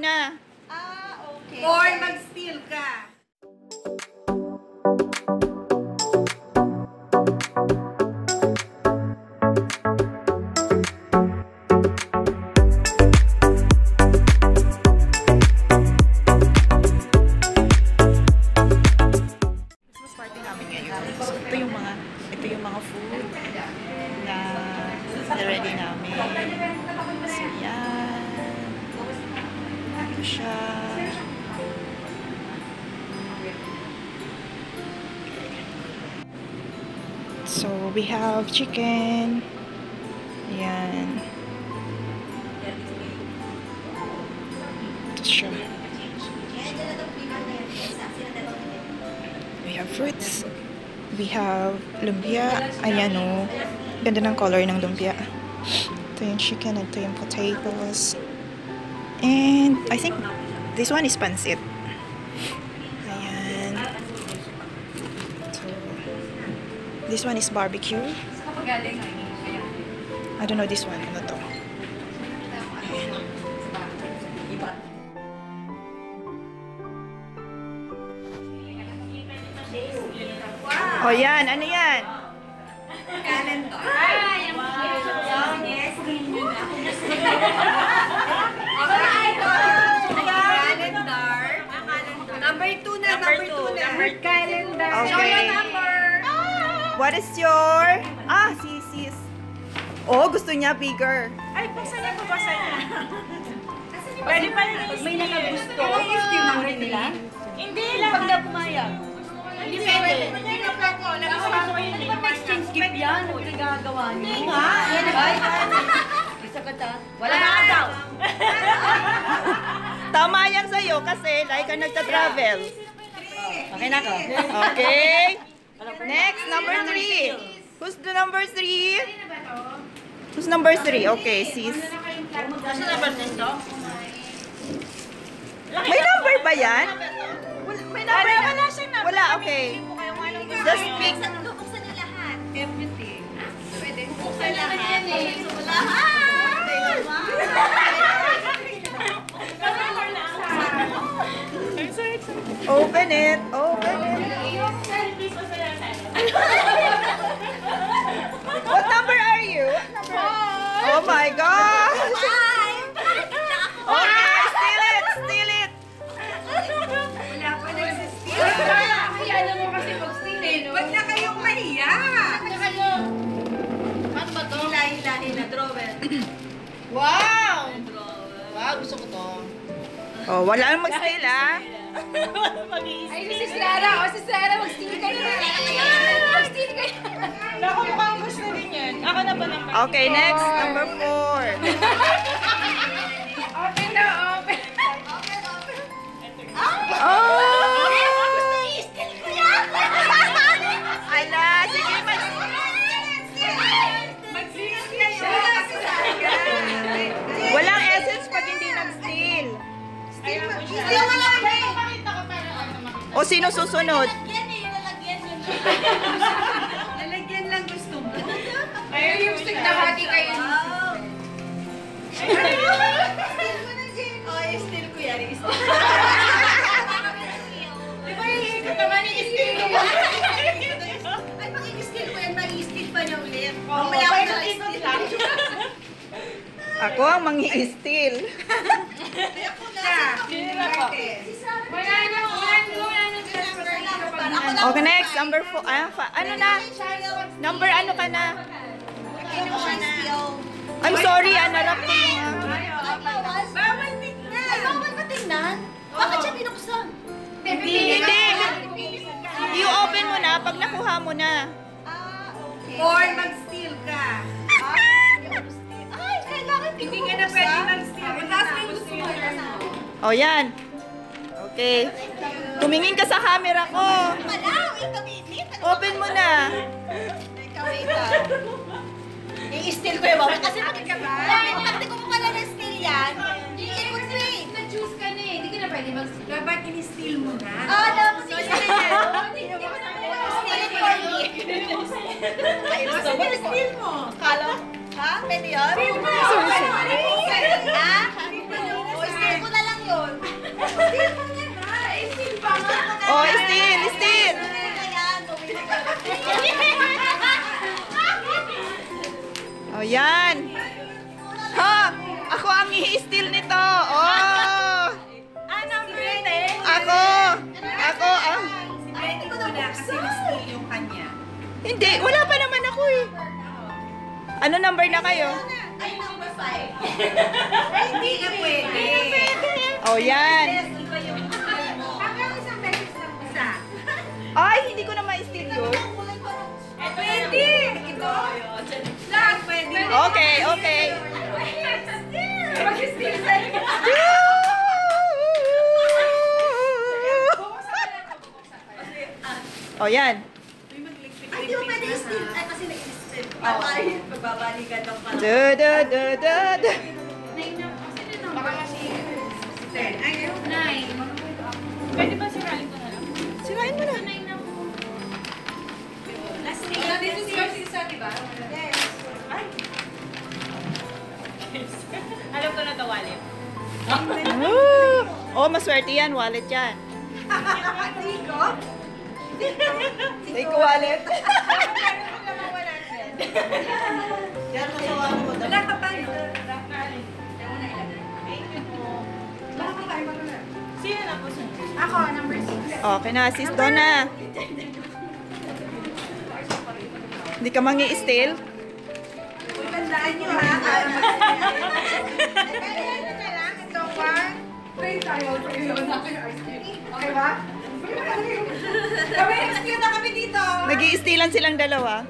na. Okay. Or mag-steal ka. Ito yung mga food na ready namin. So, yan. Ito siya. So, we have chicken. Yan. Ito siya. We have fruits. We have lumpia. Ayan o. Ganda ng color ng lumpia. Ito yung chicken. Ito yung potatoes. And I think this one is pancit. Ayan. So, this one is barbecue. I don't know this one. Ano to? Ayan. Oh, yan. Ano yan? Calendar. Yes. Calendar. Number 2 na. Calendar. Okay. What is your... sis. Oh, gusto niya bigger. Ay, buksan niya. Pwede pa rin. May nakagusto. Steal na rin nila? Hindi lang. Pag na pumayag. Hindi pwede. Exchange gift yan. Huwag na gagawa niyo. Hindi nga. Isa ka ta. Wala na ka daw. Tama yan sa'yo kasi like ka nagta-travel. Okay na ko. Okay. Next, number 3. Who's the number 3? Who's number 3? Okay, sis. Kasi number 10 to? May number ba yan? May number na? Wala, okay. Just pick. Buksan niyo lahat. Everything. Pwede. Buksan lahat. Lahat! Open it. Open it. What number are you? Oh my gosh! Okay, steal it! Steal it! Wala pa nagsisteal. Hayaan mo kasi mag-steal eh, no? Ba't na kayong mahiya? Ba't na kayo? Ano ba to? Hila, drawer. Wow! Wow, gusto ko to. Oh, wala nang mag-steal, ah. Ay, si Sarah. O, si Sarah, mag-steal ka na. Mag-steal ka na. Naku, mukhang gusto din yan. Ako na ba naman? Okay, next, number 4. Open na, open. Oh! Gusto i-steal ko yan. Ala, sige, Mag-steal kayo. walang essence pag hindi nag-steal. Steal mo lang eh. O, sino susunod? Lalagyan lang gusto mo. Ayaw yung stick na hati kayo. Steal mo na, Jen. Oo, i-steal ko yan. Di ba yung hikot naman i-steal ko yan? Ay, pag i-steal ko yan, mag-i-steal pa niya ulit. Mamaya ako na-steal. Ako ang mangi-steal. Ako na. Wala na. Okay, next, number 4. Ano na? Number ano ka na? I'm sorry, narap ko yung... Bawal tingnan. Ay, bawal ba tingnan? Bakit siya binuksan? Hindi. I-open mo na pag nakuha mo na. Okay. Or mag-steal ka. Ay, kailangan hindi ka na pwede mag-steal. Mataas mo yung gusto mo. O, yan. Okay. Tumingin ka sa camera ko. Open mo na. I-steal ko yung bawal. Kasi bakit ka ba? Kasi kung pala na-steal yan, it would be. Na-choose ka na eh. Hindi ka na pwede mag-steal. Dapat in-steal mo na. Dapat in-steal mo. Steal it for me. Kasi in-steal mo. Kala mo? Ha? Pwede yun? Steal mo. Ha? O, steal ko na lang yun. yan. Ha! Ako ang i-steal nito. Oh! Number 10. Ako ang... Hindi ko na kasi na-steal yung kanya. Hindi, wala pa naman ako eh. Ano number na kayo? Ay, number 5. Hindi na pwede. Oh, yan. Iba yung hanggang isang beses lang isa. Ay, hindi ko na ma-steal yun. Pwede. Ito. Lang, pwede. Okay, okay. Mag-steal sa'yo. Oh, yan. Ay, di mo pwede i-steal. Ay, kasi na-steal. Ay, magbabalikan ng pala. Da. Baka kasi 10. Ay, 9. Pwede ba sirain ko na lang? Sirain mo na. 9 ako. Last name. This is yours, isa, diba? Yes. Ay. Alam ko na to, wallet. Oh, maswerte yan. Wallet yan. Tiko? Take wallet. Wala ka pa. Sino na po siya? Ako, number 6. Okay na, sis Donna. Hindi ka mangi-steal? Tandaan nyo ha. Kaya na lang. Ito, 1. Pray tayo. Okay ba? Kami, excuse na kami dito. Nag-i-stealan silang dalawa.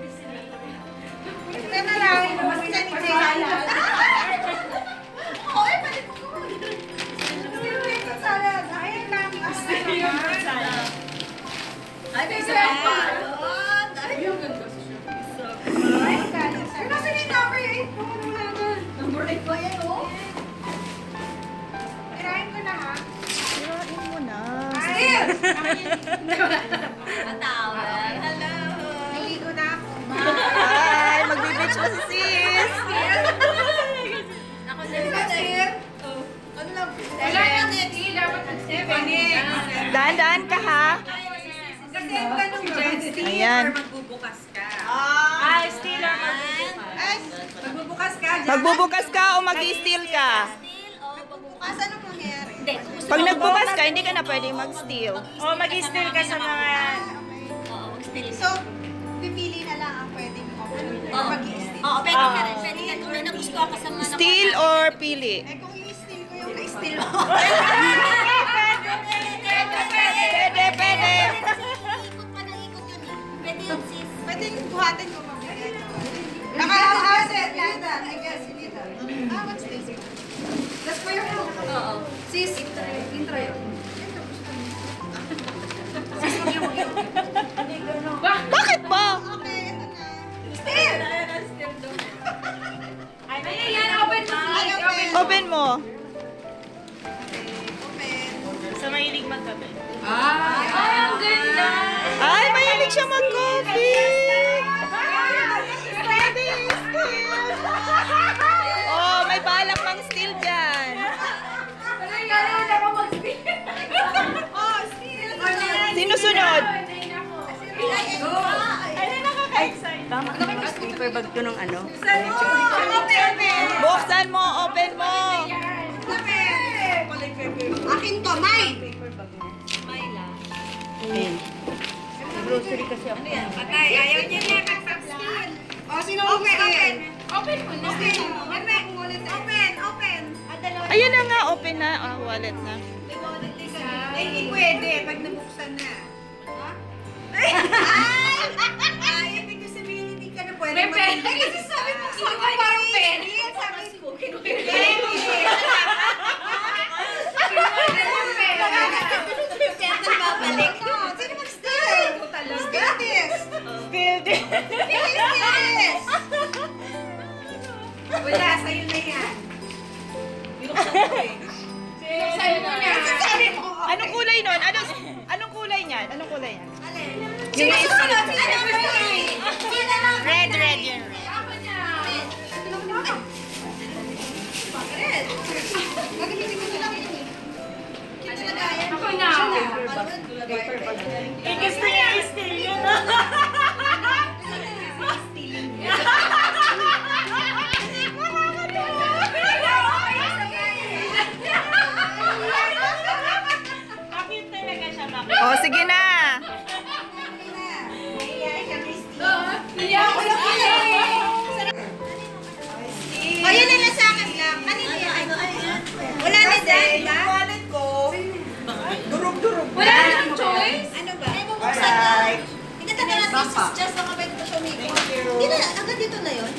Ito na lang. Mas isa ni Jay. Oo, eh, palit ko. Still waiting salad. Ayan lang. Ay, may isa pang palot. Ay, yung ganda sa siya. Ay, pero nasa yung number 8. Number 8 ba yan, oh? Tirahin ko na, ha? Sirain mo na. Still! Matawag. Hello. Naligo na ako. Ay, magbibitch na si sis. Ako na Still? Ano lang? Wala yung hindi. Dapat ang 7. Daan-daan ka ha. Kasi ang tanong dyan, steal Ayan. or magbubukas ka? Steal or magbubukas? Magbubukas ka dyan. Magbubukas ka o mag-i-steal ka? Magbubukas, anong mangyayari? Hindi. Pag nagbukas ka, hindi ka na pwedeng mag-steal. O mag-steal ka sa mga... So, pipili na lang ang pwedeng mag-i-steal. Oo, pwede ka rin. Pwede ka kung may nagustuhan ka sa mga Steal or pili? Eh, kung i-steal ko yung na-steal mo. Pwede. ikot pa ng ikot yun eh. Pwede yun sis. Pwede yung buhatin ko mamaya. Naka-asset. I guess, dito. What's this? That's for your help. Oo. Sis, intro yun. Bakit ba? Okay, ito na. Steal! Ayan, open mo. Open mo. Open. Sa mahilig magkape. Ay, ang ganda! Ay, mahilig siya mag-coffee. Oh, may balak mang steal dyan. Oh, steal! Sino sunod? Paper bag to ng ano? Buksan mo, open mo. Akin to, mine! Ayun. Grocery kasi ako. Patay, ayaw niya niya mag-steal. Oh, sino open? Open mo na. Open. Ayun na nga, open na. Ah, wallet na. Hindi pwede pag nabuksan na. Ay, ibig ko sabihin hindi ka na pwede mag-steal. Ay, kasi sabi mo sa akin parang penny. Sabi ko, penny. Babalik. Sino mag-steal? Steal this! Steal din. Steal this! Wala, sa'yo na yan. Sa'yo mo na. Sabi mo. Anong kulay nun? Anong kulay niyan? Anong kulay niyan? Sino susunod? Sino number 3? Sino number Red yun. Ako na. Red. Magiging ko lang yun eh. Kita na kaya. Ako na. Eh, gusto niya i-steal yun. Just baka pwede pa siya umikot. Hindi na, agad dito na yun.